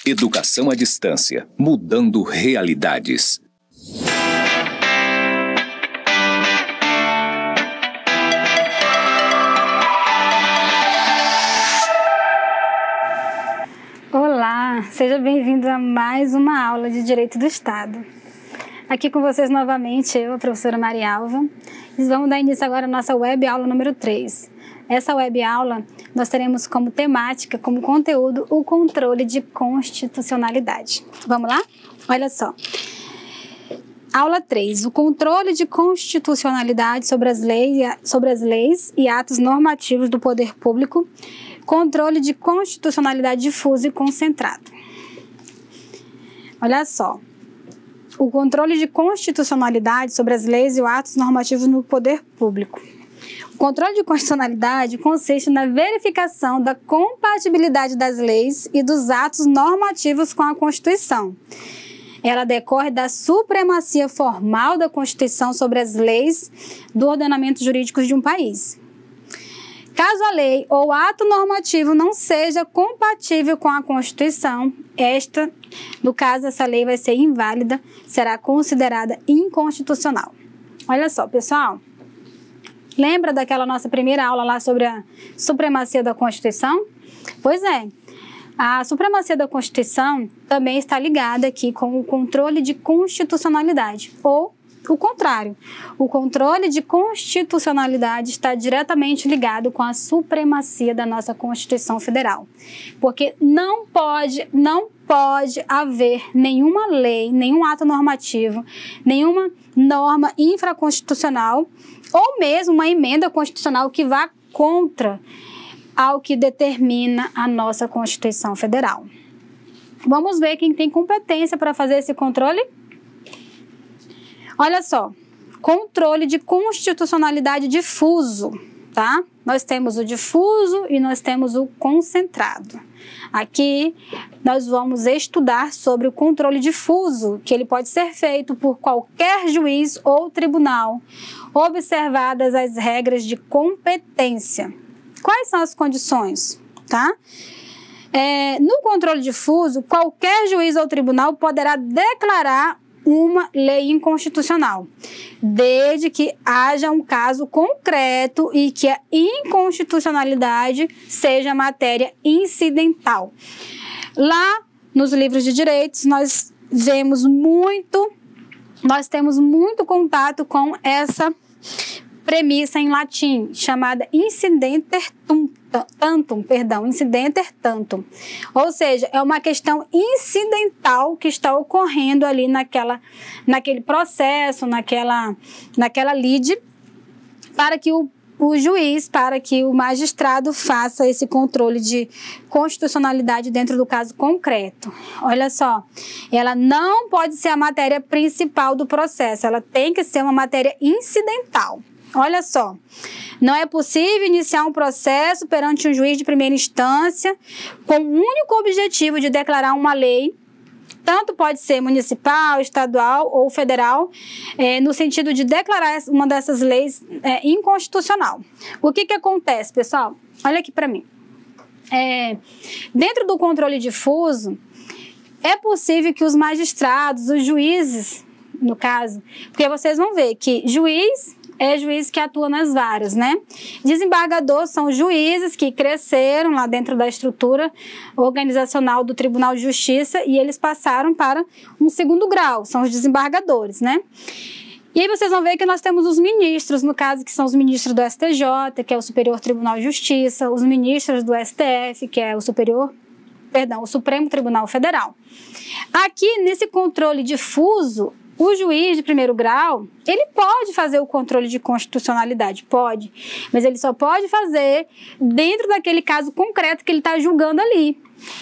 Educação à distância, mudando realidades. Olá, seja bem-vindo a mais uma aula de Direito do Estado. Aqui com vocês novamente, eu, a professora Maria Alva. Vamos dar início agora à nossa web aula número 3. Essa web aula nós teremos como temática, como conteúdo, o controle de constitucionalidade. Vamos lá? Olha só. Aula 3. O controle de constitucionalidade sobre as leis e atos normativos do poder público. Controle de constitucionalidade difuso e concentrado. Olha só. O controle de constitucionalidade sobre as leis e atos normativos no poder público. O controle de constitucionalidade consiste na verificação da compatibilidade das leis e dos atos normativos com a Constituição. Ela decorre da supremacia formal da Constituição sobre as leis do ordenamento jurídico de um país. Caso a lei ou ato normativo não seja compatível com a Constituição, no caso, essa lei vai ser inválida, será considerada inconstitucional. Olha só, pessoal. Lembra daquela nossa primeira aula lá sobre a supremacia da Constituição? Pois é, a supremacia da Constituição também está ligada aqui com o controle de constitucionalidade, ou o contrário. O controle de constitucionalidade está diretamente ligado com a supremacia da nossa Constituição Federal. Porque não pode haver nenhuma lei, nenhum ato normativo, nenhuma norma infraconstitucional ou mesmo uma emenda constitucional que vá contra ao que determina a nossa Constituição Federal. Vamos ver quem tem competência para fazer esse controle? Olha só, controle de constitucionalidade difuso, tá? Nós temos o difuso e nós temos o concentrado. Aqui nós vamos estudar sobre o controle difuso, que ele pode ser feito por qualquer juiz ou tribunal, observadas as regras de competência. Quais são as condições, tá? No controle difuso, qualquer juiz ou tribunal poderá declarar uma lei inconstitucional, desde que haja um caso concreto e que a inconstitucionalidade seja matéria incidental. Lá nos livros de direitos nós temos muito contato com essa premissa em latim, chamada incidenter tantum. Ou seja, é uma questão incidental que está ocorrendo ali naquele processo, naquela lide, para que o juiz, para que o magistrado faça esse controle de constitucionalidade dentro do caso concreto. Olha só, ela não pode ser a matéria principal do processo, ela tem que ser uma matéria incidental. Olha só, não é possível iniciar um processo perante um juiz de primeira instância com o único objetivo de declarar uma lei, tanto pode ser municipal, estadual ou federal, no sentido de declarar uma dessas leis inconstitucional. O que acontece, pessoal? Olha aqui para mim. Dentro do controle difuso, é possível que os magistrados, os juízes, no caso, porque vocês vão ver que juiz é juiz que atua nas varas, né? Desembargador são juízes que cresceram lá dentro da estrutura organizacional do Tribunal de Justiça e eles passaram para um segundo grau, são os desembargadores, né? E aí vocês vão ver que nós temos os ministros, no caso que são os ministros do STJ, que é o Superior Tribunal de Justiça, os ministros do STF, que é o Supremo Tribunal Federal. Aqui, nesse controle difuso, o juiz de primeiro grau, ele pode fazer o controle de constitucionalidade, pode, mas ele só pode fazer dentro daquele caso concreto que ele está julgando ali.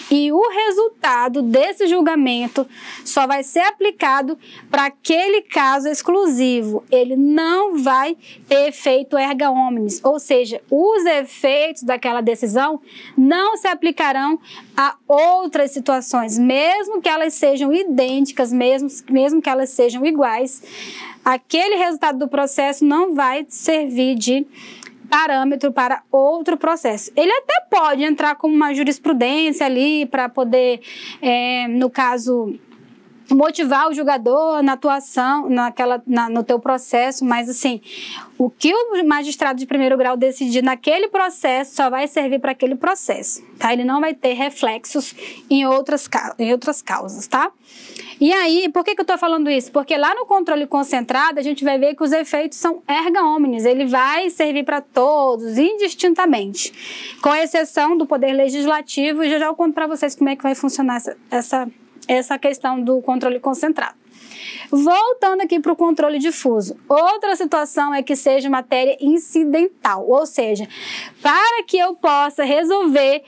E o resultado desse julgamento só vai ser aplicado para aquele caso exclusivo. Ele não vai ter efeito erga omnes, ou seja, os efeitos daquela decisão não se aplicarão a outras situações, mesmo que elas sejam idênticas, mesmo que elas sejam iguais. Aquele resultado do processo não vai servir de parâmetro para outro processo. Ele até pode entrar como uma jurisprudência ali para poder, no caso, motivar o julgador na atuação, no teu processo, mas assim, o que o magistrado de primeiro grau decidir naquele processo só vai servir para aquele processo, tá? Ele não vai ter reflexos em outras causas, tá? E aí, por que eu estou falando isso? Porque lá no controle concentrado, a gente vai ver que os efeitos são erga omnes, ele vai servir para todos, indistintamente, com exceção do poder legislativo, e já eu conto para vocês como é que vai funcionar essa questão do controle concentrado. Voltando aqui para o controle difuso, outra situação é que seja matéria incidental, ou seja, para que eu possa resolver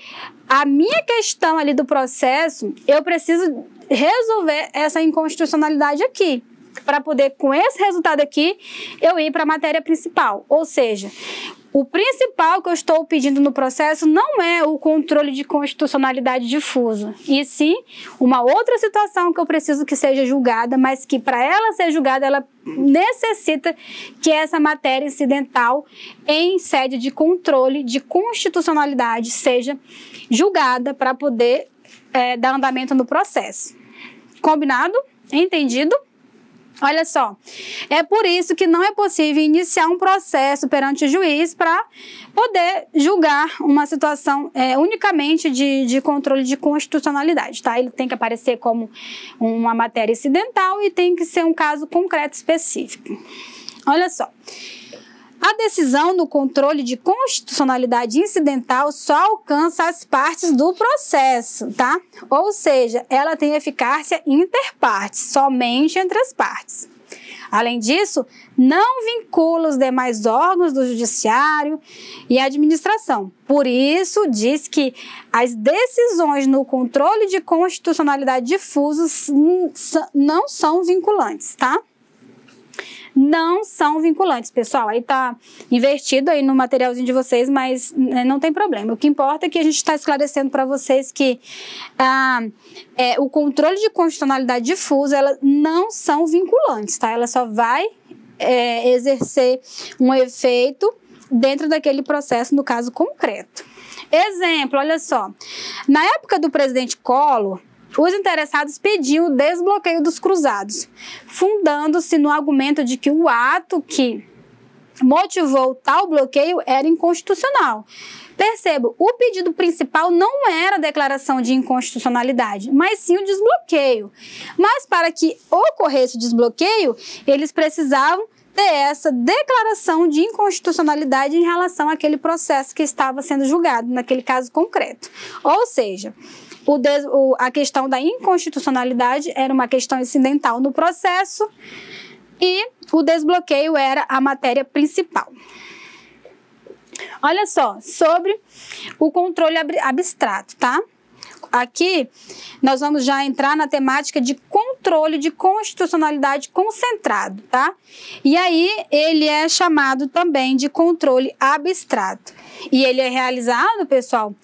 a minha questão ali do processo, eu preciso resolver essa inconstitucionalidade aqui, para poder, com esse resultado aqui, eu ir para a matéria principal, ou seja, o principal que eu estou pedindo no processo não é o controle de constitucionalidade difuso, e sim uma outra situação que eu preciso que seja julgada, mas que para ela ser julgada, ela necessita que essa matéria incidental em sede de controle de constitucionalidade seja julgada para poder dar andamento no processo. Combinado? Entendido? Olha só, é por isso que não é possível iniciar um processo perante o juiz para poder julgar uma situação unicamente de controle de constitucionalidade, tá? Ele tem que aparecer como uma matéria incidental e tem que ser um caso concreto específico. Olha só, a decisão no controle de constitucionalidade incidental só alcança as partes do processo, tá? Ou seja, ela tem eficácia interpartes, somente entre as partes. Além disso, não vincula os demais órgãos do judiciário e administração. Por isso, diz que as decisões no controle de constitucionalidade difusos não são vinculantes, tá? Não são vinculantes, pessoal. Aí tá invertido aí no materialzinho de vocês, mas não tem problema. O que importa é que a gente está esclarecendo para vocês que o controle de constitucionalidade difusa, elas não são vinculantes, tá? Ela só vai exercer um efeito dentro daquele processo, no caso concreto. Exemplo, olha só. Na época do presidente Collor, os interessados pediam o desbloqueio dos cruzados, fundando-se no argumento de que o ato que motivou tal bloqueio era inconstitucional. Perceba, o pedido principal não era a declaração de inconstitucionalidade, mas sim o desbloqueio. Mas para que ocorresse o desbloqueio, eles precisavam ter essa declaração de inconstitucionalidade em relação àquele processo que estava sendo julgado, naquele caso concreto. Ou seja, a questão da inconstitucionalidade era uma questão incidental no processo e o desbloqueio era a matéria principal. Olha só, sobre o controle abstrato, tá? Aqui nós vamos já entrar na temática de controle de constitucionalidade concentrado, tá? E aí ele é chamado também de controle abstrato. E ele é realizado, pessoal,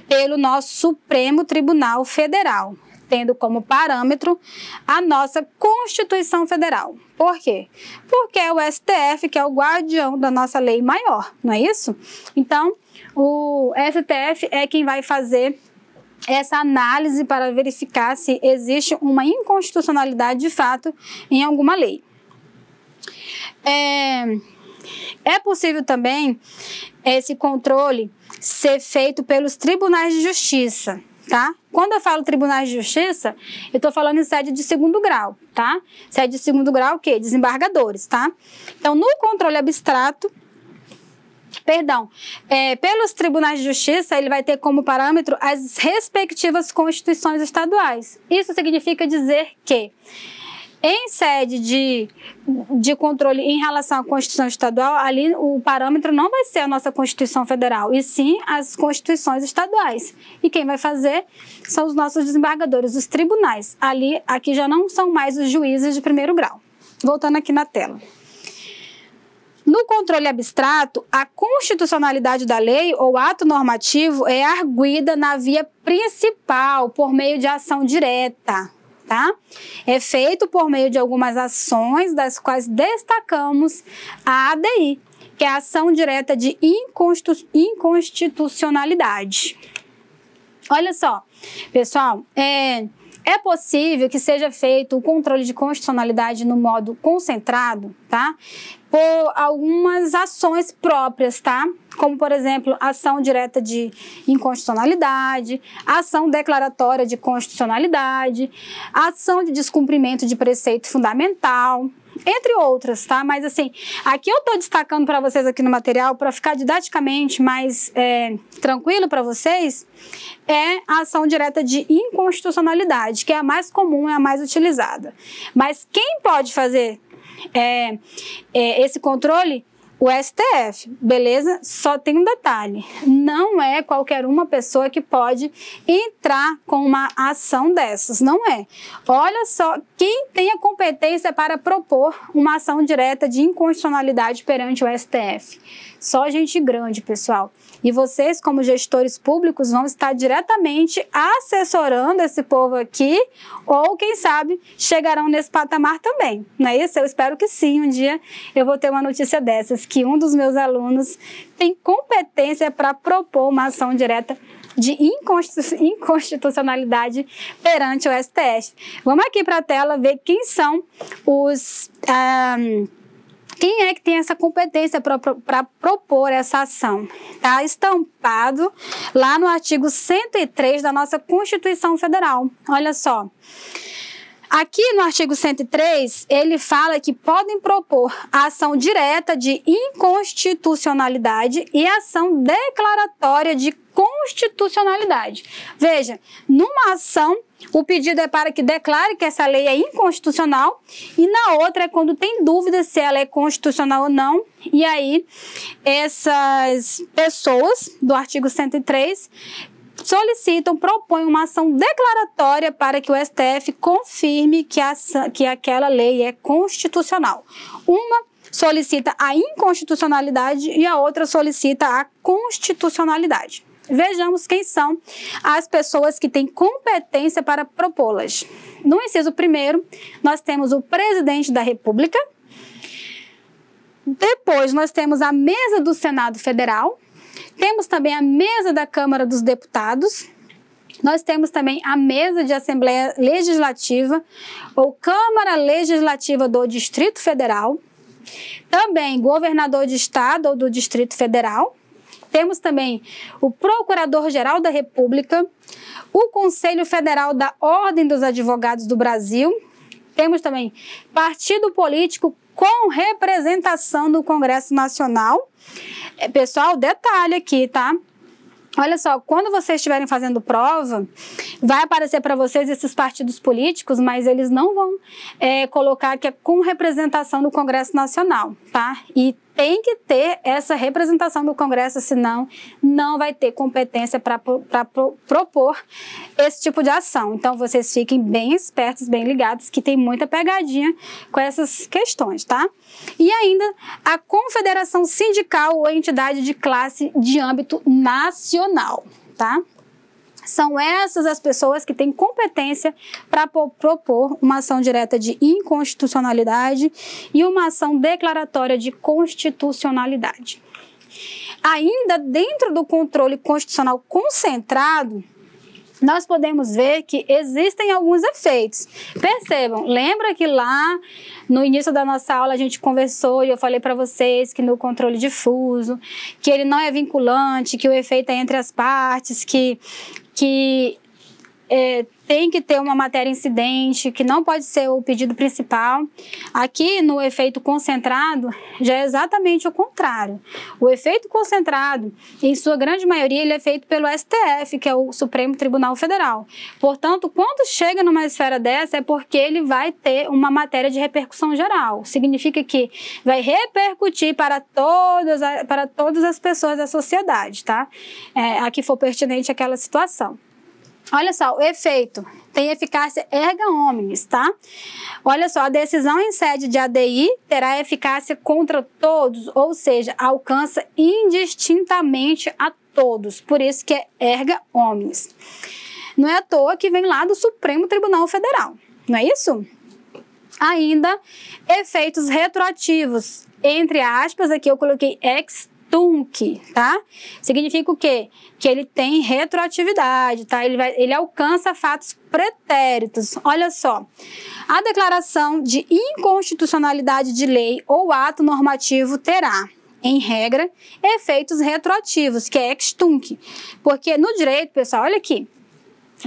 pelo nosso Supremo Tribunal Federal, tendo como parâmetro a nossa Constituição Federal. Por quê? Porque é o STF que é o guardião da nossa lei maior, não é isso? Então, o STF é quem vai fazer essa análise para verificar se existe uma inconstitucionalidade de fato em alguma lei. É possível também esse controle ser feito pelos tribunais de justiça, tá? Quando eu falo tribunais de justiça, eu estou falando em sede de segundo grau, tá? Sede de segundo grau, o quê? Desembargadores, tá? Então, no controle abstrato, pelos tribunais de justiça, ele vai ter como parâmetro as respectivas constituições estaduais. Isso significa dizer que, em sede de controle em relação à Constituição Estadual, ali o parâmetro não vai ser a nossa Constituição Federal, e sim as constituições estaduais. E quem vai fazer são os nossos desembargadores, os tribunais. Aqui já não são mais os juízes de primeiro grau. Voltando aqui na tela. No controle abstrato, a constitucionalidade da lei ou ato normativo é arguida na via principal, por meio de ação direta, tá? É feito por meio de algumas ações, das quais destacamos a ADI, que é a ação direta de inconstitucionalidade. Olha só, pessoal, é possível que seja feito o controle de constitucionalidade no modo concentrado, tá? Por algumas ações próprias, tá? Como, por exemplo, ação direta de inconstitucionalidade, ação declaratória de constitucionalidade, ação de descumprimento de preceito fundamental, entre outras, tá? Mas assim, aqui eu tô destacando para vocês aqui no material, para ficar didaticamente mais tranquilo para vocês, é a ação direta de inconstitucionalidade, que é a mais comum, é a mais utilizada. Mas quem pode fazer esse controle? O STF, beleza? Só tem um detalhe, não é qualquer uma pessoa que pode entrar com uma ação dessas, não é. Olha só, quem tem a competência para propor uma ação direta de inconstitucionalidade perante o STF? Só gente grande, pessoal. E vocês, como gestores públicos, vão estar diretamente assessorando esse povo aqui, ou quem sabe chegarão nesse patamar também, não é isso? Eu espero que sim, um dia eu vou ter uma notícia dessas, que um dos meus alunos tem competência para propor uma ação direta de inconstitucionalidade perante o STF. Vamos aqui para a tela ver quem são os... Quem é que tem essa competência para propor essa ação? Está estampado lá no artigo 103 da nossa Constituição Federal. Olha só. Aqui no artigo 103, ele fala que podem propor a ação direta de inconstitucionalidade e ação declaratória de constitucionalidade. Veja, numa ação, o pedido é para que declare que essa lei é inconstitucional e na outra é quando tem dúvida se ela é constitucional ou não. E aí, essas pessoas do artigo 103 propõem uma ação declaratória para que o STF confirme que aquela lei é constitucional. Uma solicita a inconstitucionalidade e a outra solicita a constitucionalidade. Vejamos quem são as pessoas que têm competência para propô-las. No inciso 1º, nós temos o presidente da República. Depois, nós temos a mesa do Senado Federal. Temos também a mesa da Câmara dos Deputados. Nós temos também a mesa de Assembleia Legislativa ou Câmara Legislativa do Distrito Federal. Também governador de estado ou do Distrito Federal. Temos também o Procurador-Geral da República, o Conselho Federal da Ordem dos Advogados do Brasil. Temos também partido político com representação no Congresso Nacional. Pessoal, detalhe aqui, tá? Olha só, quando vocês estiverem fazendo prova, vai aparecer para vocês esses partidos políticos, mas eles não vão colocar que é com representação no Congresso Nacional, tá? E tem que ter essa representação do Congresso, senão não vai ter competência para propor esse tipo de ação. Então, vocês fiquem bem espertos, bem ligados, que tem muita pegadinha com essas questões, tá? E ainda a confederação sindical ou entidade de classe de âmbito nacional, tá? São essas as pessoas que têm competência para propor uma ação direta de inconstitucionalidade e uma ação declaratória de constitucionalidade. Ainda dentro do controle constitucional concentrado, nós podemos ver que existem alguns efeitos. Percebam, lembra que lá no início da nossa aula a gente conversou e eu falei para vocês que no controle difuso, que ele não é vinculante, que o efeito é entre as partes, que tem que ter uma matéria incidente, que não pode ser o pedido principal. Aqui no efeito concentrado já é exatamente o contrário. O efeito concentrado, em sua grande maioria, ele é feito pelo STF, que é o Supremo Tribunal Federal. Portanto, quando chega numa esfera dessa, é porque ele vai ter uma matéria de repercussão geral. Significa que vai repercutir para todas as pessoas da sociedade, tá? A que for pertinente àquela situação. Olha só, o efeito tem eficácia erga omnes, tá? Olha só, a decisão em sede de ADI terá eficácia contra todos, ou seja, alcança indistintamente a todos, por isso que é erga omnes. Não é à toa que vem lá do Supremo Tribunal Federal, não é isso? Ainda, efeitos retroativos. entre aspas, aqui eu coloquei ex tunc, tá? Significa o quê? Que ele tem retroatividade, tá? Ele alcança fatos pretéritos. Olha só, a declaração de inconstitucionalidade de lei ou ato normativo terá, em regra, efeitos retroativos, que é ex tunc. Porque no direito, pessoal, olha aqui,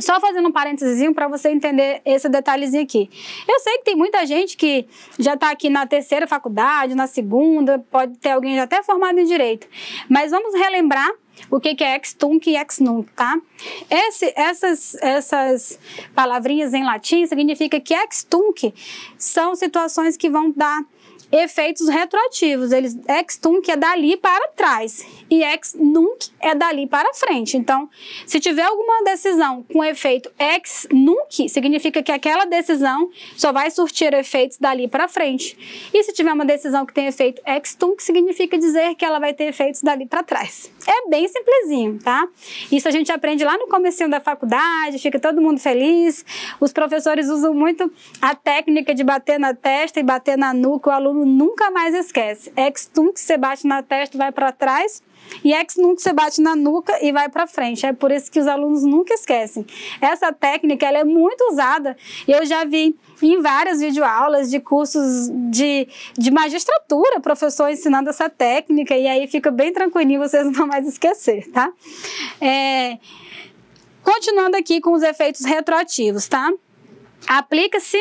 só fazendo um parênteses para você entender esse detalhezinho aqui. Eu sei que tem muita gente que já está aqui na terceira faculdade, na segunda, pode ter alguém já até formado em Direito. Mas vamos relembrar o que é ex tunc e ex nunc, tá? Essas palavrinhas em latim significa que ex tunc são situações que vão dar efeitos retroativos. Ex tunc é dali para trás e ex nunc é dali para frente. Então, se tiver alguma decisão com efeito ex nunc, significa que aquela decisão só vai surtir efeitos dali para frente. E se tiver uma decisão que tem efeito ex tunc, significa dizer que ela vai ter efeitos dali para trás. É bem simplesinho, tá? Isso a gente aprende lá no comecinho da faculdade, fica todo mundo feliz. Os professores usam muito a técnica de bater na testa e bater na nuca, o aluno nunca mais esquece. Ex tunc, você bate na testa e vai para trás, e ex nunc, você bate na nuca e vai para frente. É por isso que os alunos nunca esquecem. Essa técnica, ela é muito usada. Eu já vi em várias videoaulas de cursos de magistratura, professor ensinando essa técnica, e aí fica bem tranquilinho, vocês não vão mais esquecer, tá? Continuando aqui com os efeitos retroativos, tá? Aplica-se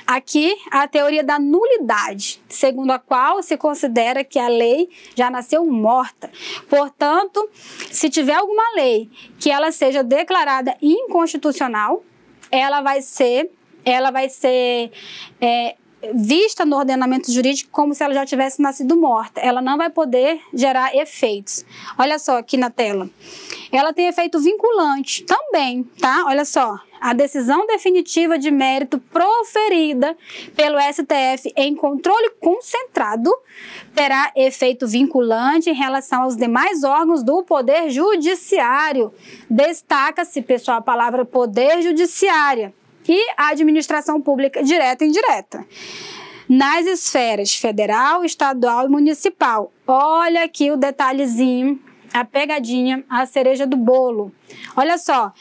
aqui a teoria da nulidade, segundo a qual se considera que a lei já nasceu morta. Portanto, se tiver alguma lei que ela seja declarada inconstitucional, ela vai ser vista no ordenamento jurídico como se ela já tivesse nascido morta. Ela não vai poder gerar efeitos. Olha só aqui na tela. Ela tem efeito vinculante também, tá? Olha só. A decisão definitiva de mérito proferida pelo STF em controle concentrado terá efeito vinculante em relação aos demais órgãos do Poder Judiciário. Destaca-se, pessoal, a palavra Poder Judiciário e a administração pública direta e indireta, nas esferas federal, estadual e municipal. Olha aqui o detalhezinho, a pegadinha, a cereja do bolo. Olha só,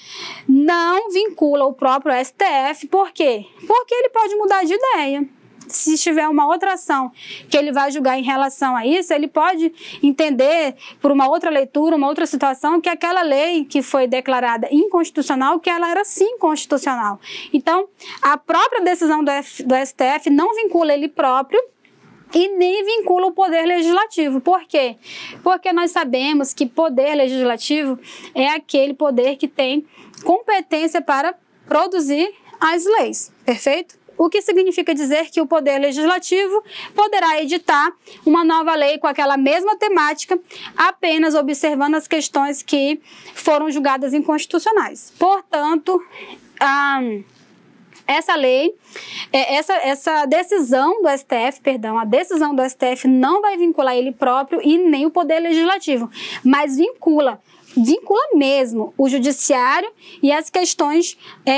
não vincula o próprio STF, por quê? Porque ele pode mudar de ideia. Se tiver uma outra ação que ele vai julgar em relação a isso, ele pode entender por uma outra leitura, uma outra situação, que aquela lei que foi declarada inconstitucional, que ela era sim constitucional. Então, a própria decisão do STF não vincula ele próprio e nem vincula o poder legislativo. Por quê? Porque nós sabemos que poder legislativo é aquele poder que tem competência para produzir as leis, perfeito? O que significa dizer que o Poder Legislativo poderá editar uma nova lei com aquela mesma temática, apenas observando as questões que foram julgadas inconstitucionais. Portanto, essa lei, essa decisão do STF, a decisão do STF não vai vincular ele próprio e nem o Poder Legislativo, mas vincula mesmo o judiciário e as questões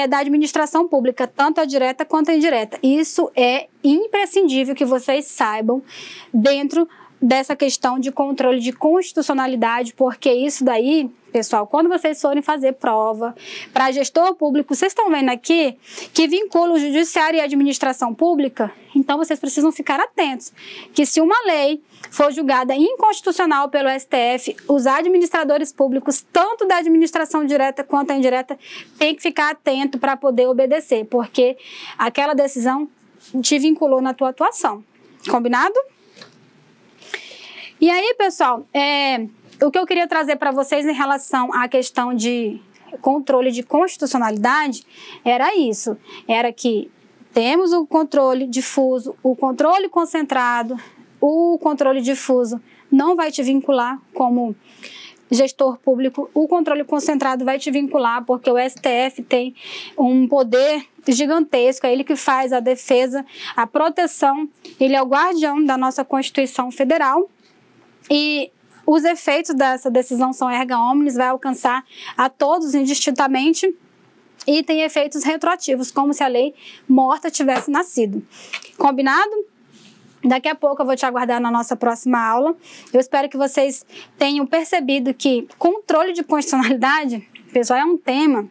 da administração pública, tanto a direta quanto a indireta. Isso é imprescindível que vocês saibam dentro dessa questão de controle de constitucionalidade, porque isso daí, pessoal, quando vocês forem fazer prova para gestor público, vocês estão vendo aqui que vincula o judiciário e a administração pública, então vocês precisam ficar atentos, que se uma lei for julgada inconstitucional pelo STF, os administradores públicos, tanto da administração direta quanto a indireta, têm que ficar atento para poder obedecer, porque aquela decisão te vinculou na tua atuação. Combinado? E aí, pessoal, o que eu queria trazer para vocês em relação à questão de controle de constitucionalidade era isso. Era que temos o controle difuso, o controle concentrado. O controle difuso não vai te vincular como gestor público. O controle concentrado vai te vincular porque o STF tem um poder gigantesco. É ele que faz a defesa, a proteção. Ele é o guardião da nossa Constituição Federal. E os efeitos dessa decisão são erga omnes, vai alcançar a todos indistintamente e tem efeitos retroativos, como se a lei morta tivesse nascido. Combinado? Daqui a pouco eu vou te aguardar na nossa próxima aula. Eu espero que vocês tenham percebido que controle de constitucionalidade, pessoal, é um tema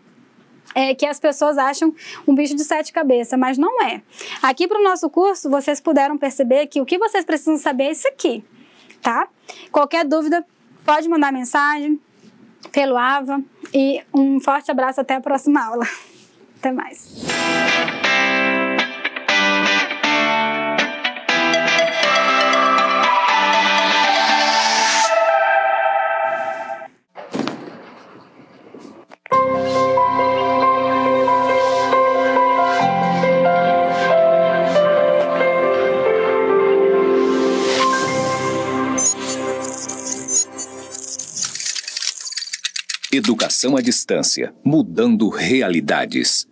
que as pessoas acham um bicho de 7 cabeças, mas não é. Aqui para o nosso curso, vocês puderam perceber que o que vocês precisam saber é isso aqui, tá? Qualquer dúvida, pode mandar mensagem pelo AVA e um forte abraço até a próxima aula. Até mais. Educação à distância, mudando realidades.